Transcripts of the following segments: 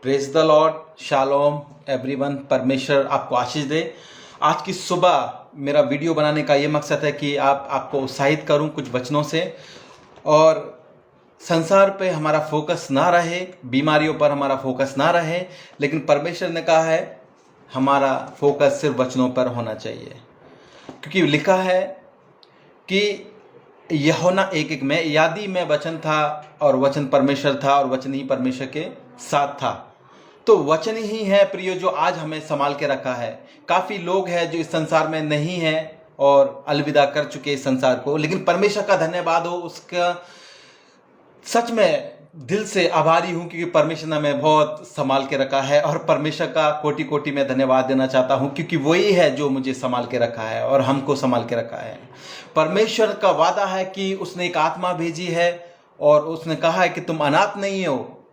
Praise the Lord, shalom everyone. परमेश्वर आपको आशीष दे। आज की सुबह मेरा वीडियो बनाने का ये मकसद है कि आपको उत्साहित करूं कुछ वचनों से, और संसार पे हमारा फोकस ना रहे, बीमारियों पर हमारा फोकस ना रहे, लेकिन परमेश्वर ने कहा है हमारा फोकस सिर्फ वचनों पर होना चाहिए। क्योंकि लिखा है कि यूहन्ना 1:1 में, यदि मैं वचन था और वचन परमेश्वर था और वचन ही परमेश्वर के साथ था। तो वचन ही है प्रियो जो आज हमें संभाल के रखा है। काफ़ी लोग हैं जो इस संसार में नहीं हैं और अलविदा कर चुके इस संसार को, लेकिन परमेश्वर का धन्यवाद हो, उसका सच में दिल से आभारी हूं क्योंकि परमेश्वर ने हमें बहुत संभाल के रखा है। और परमेश्वर का कोटि कोटि में धन्यवाद देना चाहता हूं क्योंकि वही है जो मुझे संभाल के रखा है और हमको संभाल के रखा है। परमेश्वर का वादा है कि उसने एक आत्मा भेजी है और उसने कहा है कि तुम अनाथ नहीं हो,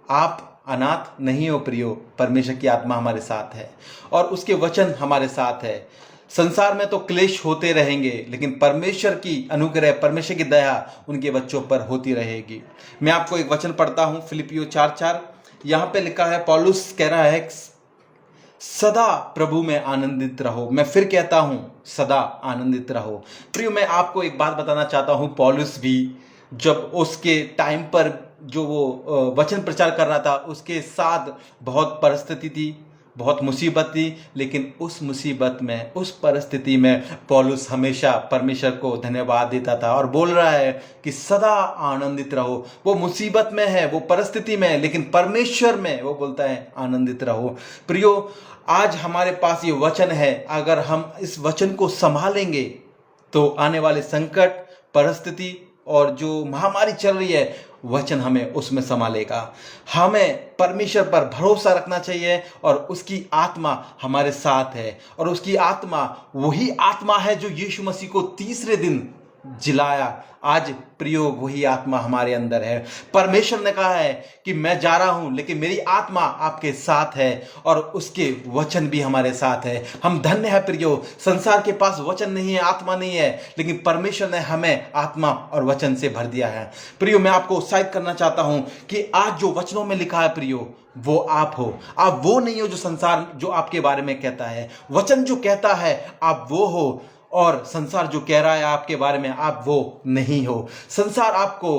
आप अनाथ नहीं हो प्रियो। परमेश्वर की आत्मा हमारे साथ है और उसके वचन हमारे साथ है। संसार में तो क्लेश होते रहेंगे, लेकिन परमेश्वर की अनुग्रह, परमेश्वर की दया उनके बच्चों पर होती रहेगी। मैं आपको एक वचन पढ़ता हूं, फिलिपियो 4:4। यहां पे लिखा है, पौलुस कह रहा है सदा प्रभु में आनंदित रहो। मैं फिर कहता हूं सदा आनंदित रहो। प्रियो, मैं आपको एक बात बताना चाहता हूं, पौलुस भी जब उसके टाइम पर जो वो वचन प्रचार कर रहा था, उसके साथ बहुत परिस्थिति थी, बहुत मुसीबत थी, लेकिन उस मुसीबत में, उस परिस्थिति में पौलुस हमेशा परमेश्वर को धन्यवाद देता था और बोल रहा है कि सदा आनंदित रहो। वो मुसीबत में है, वो परिस्थिति में है, लेकिन परमेश्वर में वो बोलता है आनंदित रहो। प्रियो, आज हमारे पास ये वचन है, अगर हम इस वचन को संभालेंगे तो आने वाले संकट, परिस्थिति और जो महामारी चल रही है, वचन हमें उसमें संभालेगा। हमें परमेश्वर पर भरोसा रखना चाहिए और उसकी आत्मा हमारे साथ है, और उसकी आत्मा वही आत्मा है जो यीशु मसीह को तीसरे दिन जिलाया। आज प्रियो वही आत्मा हमारे अंदर है। परमेश्वर ने कहा है कि मैं जा रहा हूं, लेकिन मेरी आत्मा आपके साथ है और उसके वचन भी हमारे साथ है। हम धन्य है प्रियो। संसार के पास वचन नहीं है, आत्मा नहीं है, लेकिन परमेश्वर ने हमें आत्मा और वचन से भर दिया है। प्रियो, मैं आपको उत्साहित करना चाहता हूं कि आज जो वचनों में लिखा है प्रियो, वो आप हो। आप वो नहीं हो जो संसार जो आपके बारे में कहता है। वचन जो कहता है आप वो हो, और संसार जो कह रहा है आपके बारे में आप वो नहीं हो। संसार आपको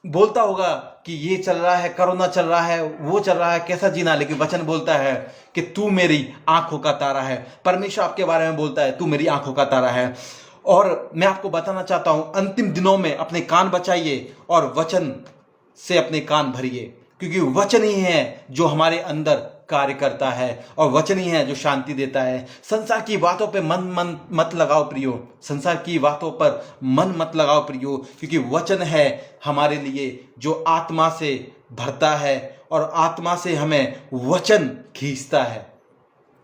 बोलता होगा कि ये चल रहा है, कोरोना चल रहा है, वो चल रहा है, कैसा जीना, लेकिन वचन बोलता है कि तू मेरी आंखों का तारा है। परमेश्वर आपके बारे में बोलता है तू मेरी आंखों का तारा है। और मैं आपको बताना चाहता हूं, अंतिम दिनों में अपने कान बचाइए और वचन से अपने कान भरिए, क्योंकि वचन ही है जो हमारे अंदर कार्य करता है और वचन ही है जो शांति देता है। संसार की बातों पे मन मत लगाओ प्रियो। संसार की बातों पर मन मत लगाओ प्रियो, क्योंकि वचन है हमारे लिए जो आत्मा से भरता है और आत्मा से हमें वचन खींचता है।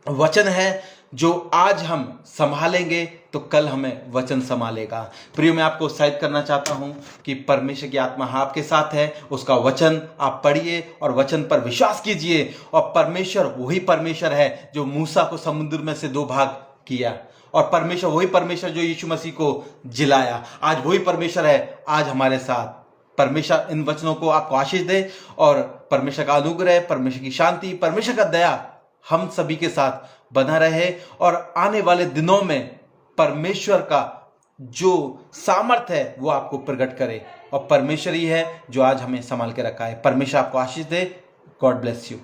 वचन है जो आज हम संभालेंगे तो कल हमें वचन संभालेगा। प्रियो, मैं आपको उत्साहित करना चाहता हूं कि परमेश्वर की आत्मा आपके साथ है। उसका वचन आप पढ़िए और वचन पर विश्वास कीजिए। और परमेश्वर वही परमेश्वर है जो मूसा को समुद्र में से 2 भाग किया, और परमेश्वर वही परमेश्वर जो यीशु मसीह को जिलाया, आज वही परमेश्वर है आज हमारे साथ। परमेश्वर इन वचनों को आपको आशीष दे और परमेश्वर का अनुग्रह, परमेश्वर की शांति, परमेश्वर का दया हम सभी के साथ बना रहे, और आने वाले दिनों में परमेश्वर का जो सामर्थ है वो आपको प्रकट करे। और परमेश्वर ही है जो आज हमें संभाल के रखा है। परमेश्वर आपको आशीष दे। God bless you.